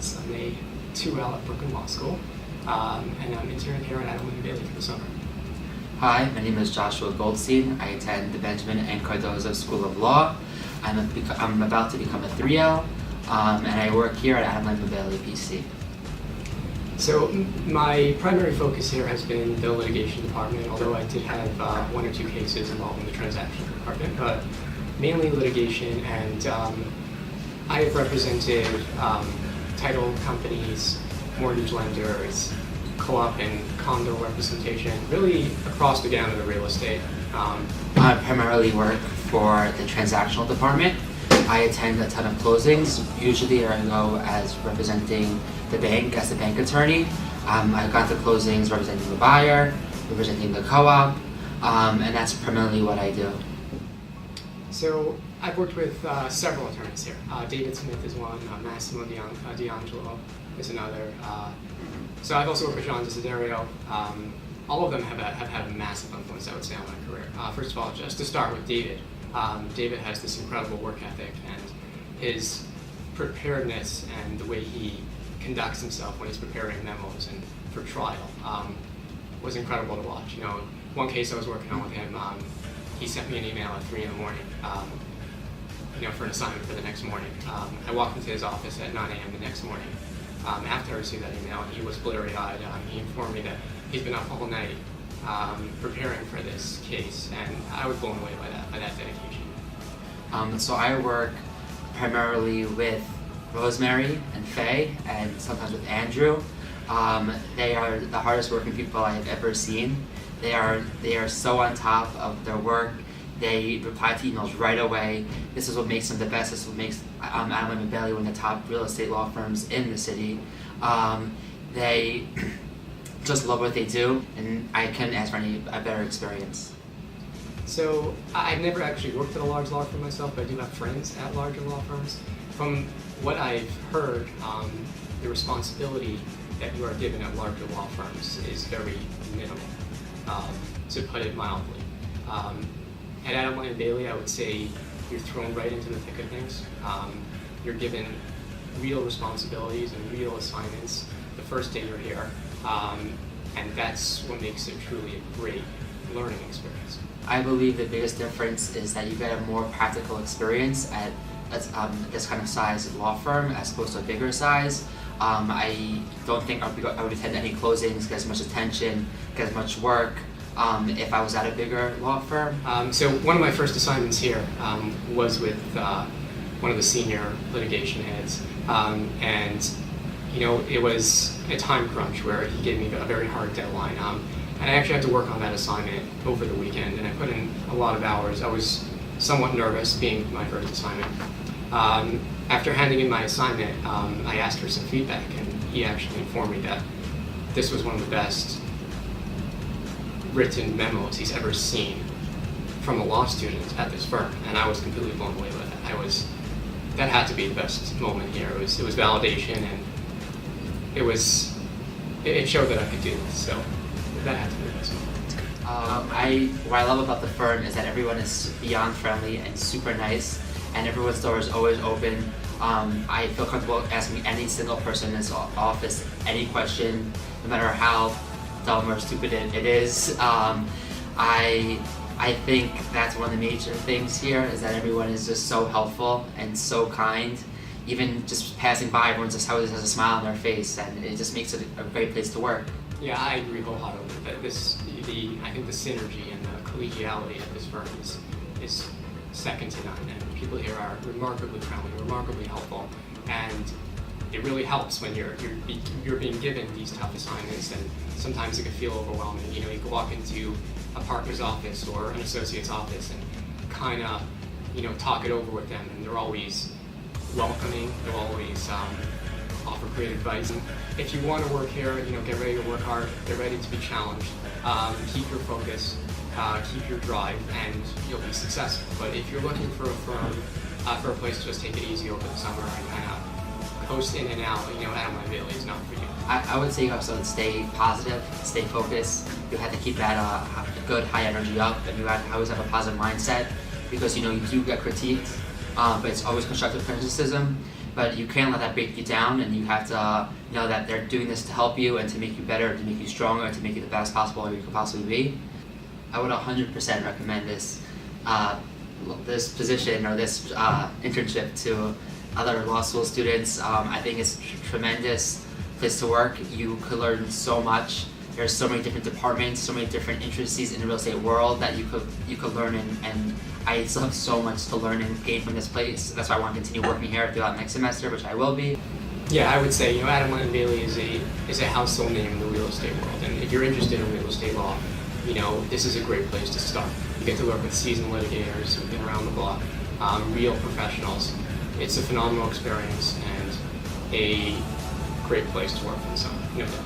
Lawrence. I'm a 2L at Brooklyn Law School, and I'm interning here at Adelman & Bailey for the summer. Hi, my name is Joshua Goldstein. I attend the Benjamin N. Cardozo School of Law. I'm about to become a 3L, and I work here at Adelman & Bailey PC. So my primary focus here has been the litigation department, although I did have one or two cases involving the transaction department, but mainly litigation, and I have represented title companies, mortgage lenders, co-op and condo representation, really across the gamut of real estate. I primarily work for the transactional department. I attend a ton of closings. Usually I go as representing the bank as the bank attorney. I've gone to closings representing the buyer, representing the co-op, and that's primarily what I do. So I've worked with several attorneys here. David Smith is one, Massimo D'Angelo is another. So I've also worked with John Desiderio. All of them have had a massive influence, I would say, on my career. First of all, just to start with David. David has this incredible work ethic, and his preparedness and the way he conducts himself when he's preparing memos and for trial was incredible to watch. You know, one case I was working on with him, he sent me an email at 3 in the morning, for an assignment for the next morning. I walked into his office at 9 a.m. the next morning. After I received that email, he was blurry-eyed. He informed me that he's been up all night preparing for this case, and I was blown away by that dedication. So I work primarily with Rosemary and Faye, and sometimes with Andrew. They are the hardest working people I have ever seen. They are so on top of their work. They reply to emails right away. This is what makes them the best. This is what makes Adelman & Bailey one of the top real estate law firms in the city. They just love what they do, and I couldn't ask for a better experience. So I've never actually worked at a large law firm myself, but I do have friends at larger law firms. From what I've heard, the responsibility that you are given at larger law firms is very minimal, to put it mildly. At Adelman & Bailey, I would say you're thrown right into the thick of things. You're given real responsibilities and real assignments the first day you're here, and that's what makes it truly a great learning experience. I believe the biggest difference is that you get a more practical experience at this kind of size law firm as opposed to a bigger size. I don't think I would attend any closings, get as much attention, get as much work if I was at a bigger law firm. So one of my first assignments here was with one of the senior litigation heads, and it was a time crunch where he gave me a very hard deadline. And I actually had to work on that assignment over the weekend, and I put in a lot of hours. I was somewhat nervous, being my first assignment. After handing in my assignment, I asked for some feedback, and he actually informed me that this was one of the best written memos he's ever seen from a law student at this firm, and I was completely blown away with it. That had to be the best moment here. It was validation, and it showed that I could do this. So that had to be the best moment. What I love about the firm is that everyone is beyond friendly and super nice, and everyone's door is always open. I feel comfortable asking any single person in this office any question, no matter how dumb or stupid it is. I think that's one of the major things here, is that everyone is just so helpful and so kind. Even just passing by, everyone just always has a smile on their face, and it just makes it a great place to work. Yeah, I agree wholeheartedly that I think the synergy and the collegiality of this firm is second to none, and people here are remarkably friendly, remarkably helpful, and it really helps when you're being given these tough assignments, and sometimes it can feel overwhelming. You can walk into a partner's office or an associate's office and kind of talk it over with them, and they're always welcoming. They'll always offer great advice. And if you want to work here, get ready to work hard, get ready to be challenged, keep your focus, keep your drive, and you'll be successful. But if you're looking for a firm, for a place to just take it easy over the summer and kind of coast in and out, Adelman & Bailey is not for you. I would say you have to stay positive, stay focused. You have to keep that good high energy up, and you have to always have a positive mindset, because you do get critiqued, but it's always constructive criticism. but you can't let that break you down, and you have to know that they're doing this to help you and to make you better, to make you stronger, to make you the best possible you could possibly be. I would 100% recommend this position or this internship to other law school students. I think it's a tremendous place to work. You could learn so much. There's so many different departments, so many different intricacies in the real estate world that you could learn in, and I still have so much to learn and gain from this place. That's why I want to continue working here throughout next semester, which I will be. Yeah, I would say, Adam Lennon Bailey is a household name in the real estate world, and if you're interested in real estate law, this is a great place to start. You get to work with seasoned litigators who've been around the block, real professionals. It's a phenomenal experience and a great place to work in the summer, no doubt.